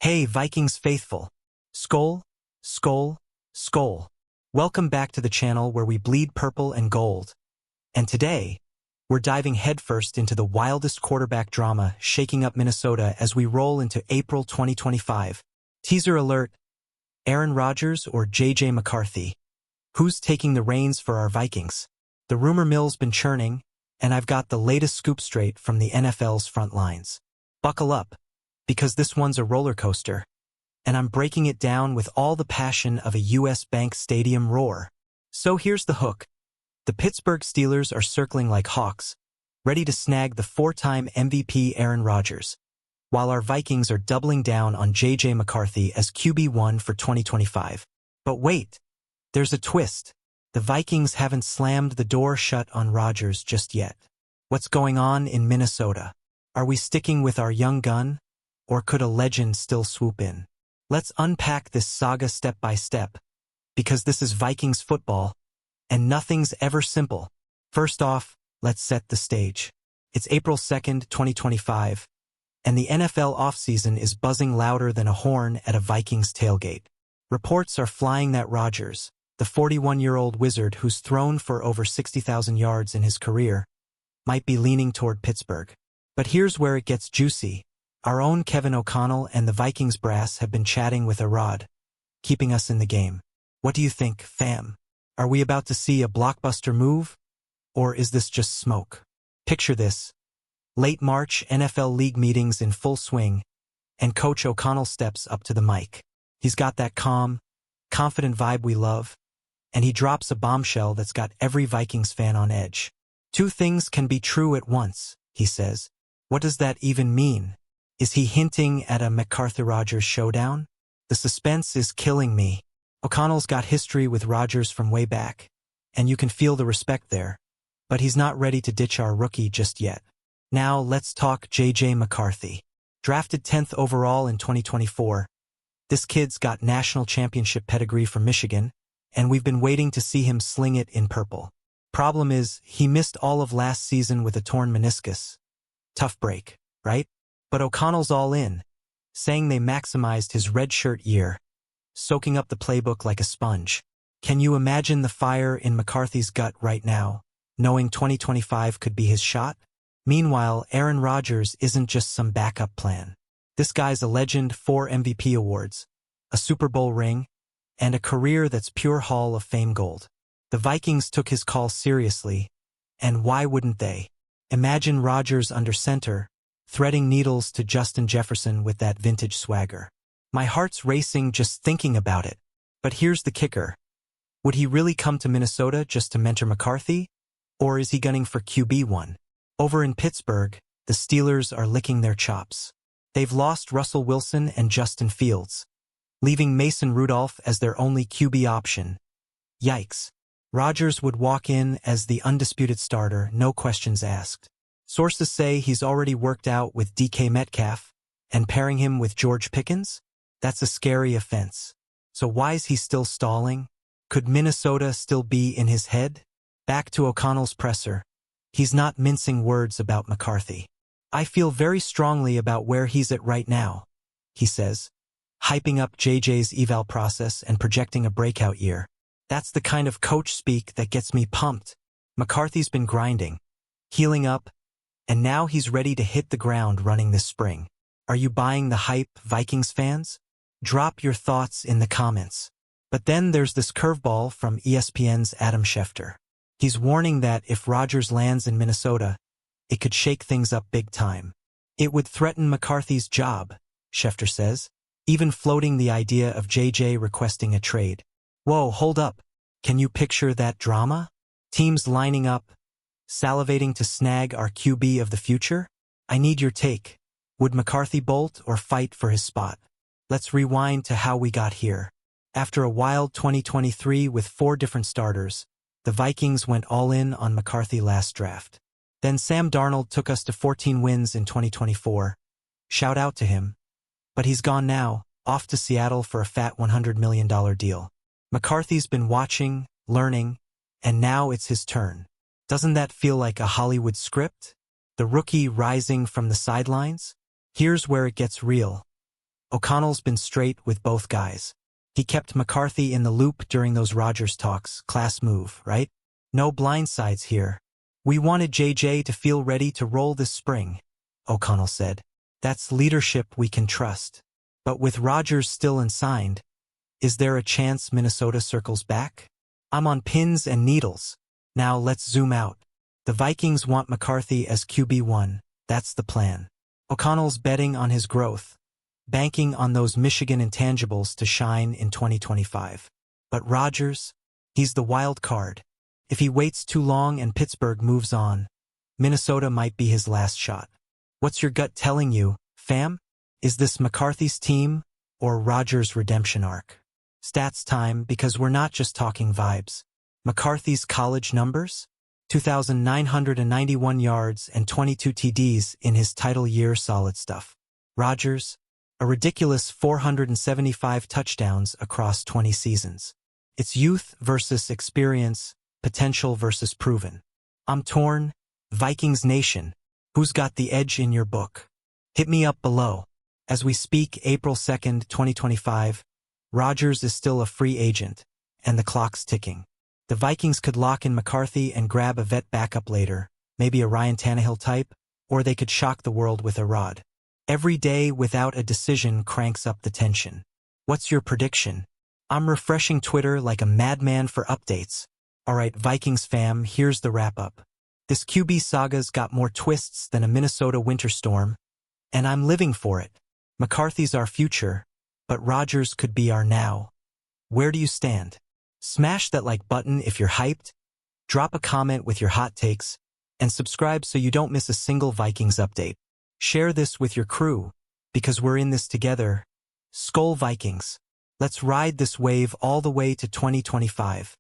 Hey Vikings faithful! Skol, skol, skol. Welcome back to the channel where we bleed purple and gold. And today, we're diving headfirst into the wildest quarterback drama shaking up Minnesota as we roll into April 2025. Teaser alert, Aaron Rodgers or JJ McCarthy? Who's taking the reins for our Vikings? The rumor mill's been churning, and I've got the latest scoop straight from the NFL's front lines. Buckle up, because this one's a roller coaster, and I'm breaking it down with all the passion of a U.S. Bank Stadium roar. So here's the hook. The Pittsburgh Steelers are circling like hawks, ready to snag the four-time MVP Aaron Rodgers, while our Vikings are doubling down on JJ McCarthy as QB1 for 2025. But wait, there's a twist. The Vikings haven't slammed the door shut on Rodgers just yet. What's going on in Minnesota? Are we sticking with our young gun? Or could a legend still swoop in? Let's unpack this saga step by step, because this is Vikings football, and nothing's ever simple. First off, let's set the stage. It's April 2nd, 2025, and the NFL offseason is buzzing louder than a horn at a Vikings tailgate. Reports are flying that Rodgers, the 41-year-old wizard who's thrown for over 60,000 yards in his career, might be leaning toward Pittsburgh. But here's where it gets juicy. Our own Kevin O'Connell and the Vikings brass have been chatting with Arad, keeping us in the game. What do you think, fam? Are we about to see a blockbuster move? Or is this just smoke? Picture this. Late March NFL League meetings in full swing, and Coach O'Connell steps up to the mic. He's got that calm, confident vibe we love, and he drops a bombshell that's got every Vikings fan on edge. Two things can be true at once, he says. What does that even mean? Is he hinting at a McCarthy-Rodgers showdown? The suspense is killing me. O'Connell's got history with Rodgers from way back, and you can feel the respect there, but he's not ready to ditch our rookie just yet. Now let's talk JJ McCarthy. Drafted 10th overall in 2024, this kid's got national championship pedigree from Michigan, and we've been waiting to see him sling it in purple. Problem is, he missed all of last season with a torn meniscus. Tough break, right? But O'Connell's all in, saying they maximized his redshirt year, soaking up the playbook like a sponge. Can you imagine the fire in McCarthy's gut right now, knowing 2025 could be his shot? Meanwhile, Aaron Rodgers isn't just some backup plan. This guy's a legend, 4 MVP awards, a Super Bowl ring, and a career that's pure Hall of Fame gold. The Vikings took his call seriously, and why wouldn't they? Imagine Rodgers under center, threading needles to Justin Jefferson with that vintage swagger. My heart's racing just thinking about it. But here's the kicker. Would he really come to Minnesota just to mentor McCarthy? Or is he gunning for QB1? Over in Pittsburgh, the Steelers are licking their chops. They've lost Russell Wilson and Justin Fields, leaving Mason Rudolph as their only QB option. Yikes. Rodgers would walk in as the undisputed starter, no questions asked. Sources say he's already worked out with DK Metcalf, and pairing him with George Pickens? That's a scary offense. So why's he still stalling? Could Minnesota still be in his head? Back to O'Connell's presser. He's not mincing words about McCarthy. I feel very strongly about where he's at right now, he says, hyping up JJ's eval process and projecting a breakout year. That's the kind of coach speak that gets me pumped. McCarthy's been grinding, healing up, and now he's ready to hit the ground running this spring. Are you buying the hype, Vikings fans? Drop your thoughts in the comments. But then there's this curveball from ESPN's Adam Schefter. He's warning that if Rodgers lands in Minnesota, it could shake things up big time. It would threaten McCarthy's job, Schefter says, even floating the idea of JJ requesting a trade. Whoa, hold up. Can you picture that drama? Teams lining up, salivating to snag our QB of the future? I need your take. Would McCarthy bolt or fight for his spot? Let's rewind to how we got here. After a wild 2023 with 4 different starters, the Vikings went all in on McCarthy last draft. Then Sam Darnold took us to 14 wins in 2024. Shout out to him. But he's gone now, off to Seattle for a fat $100 million deal. McCarthy's been watching, learning, and now it's his turn. Doesn't that feel like a Hollywood script? The rookie rising from the sidelines? Here's where it gets real. O'Connell's been straight with both guys. He kept McCarthy in the loop during those Rodgers talks. Class move, right? No blindsides here. We wanted JJ to feel ready to roll this spring, O'Connell said. That's leadership we can trust. But with Rodgers still unsigned, is there a chance Minnesota circles back? I'm on pins and needles. Now let's zoom out. The Vikings want McCarthy as QB1. That's the plan. O'Connell's betting on his growth, banking on those Michigan intangibles to shine in 2025. But Rodgers, he's the wild card. If he waits too long and Pittsburgh moves on, Minnesota might be his last shot. What's your gut telling you, fam? Is this McCarthy's team or Rodgers' redemption arc? Stats time, because we're not just talking vibes. McCarthy's college numbers? 2,991 yards and 22 TDs in his title year, solid stuff. Rodgers, a ridiculous 475 touchdowns across 20 seasons. It's youth versus experience, potential versus proven. I'm torn. Vikings Nation, who's got the edge in your book? Hit me up below. As we speak, April 2nd, 2025, Rodgers is still a free agent, and the clock's ticking. The Vikings could lock in McCarthy and grab a vet backup later, maybe a Ryan Tannehill type, or they could shock the world with a Rod. Every day without a decision cranks up the tension. What's your prediction? I'm refreshing Twitter like a madman for updates. Alright, Vikings fam, here's the wrap-up. This QB saga's got more twists than a Minnesota winter storm, and I'm living for it. McCarthy's our future, but Rodgers could be our now. Where do you stand? Smash that like button if you're hyped, drop a comment with your hot takes, and subscribe so you don't miss a single Vikings update. Share this with your crew, because we're in this together. Skol Vikings. Let's ride this wave all the way to 2025.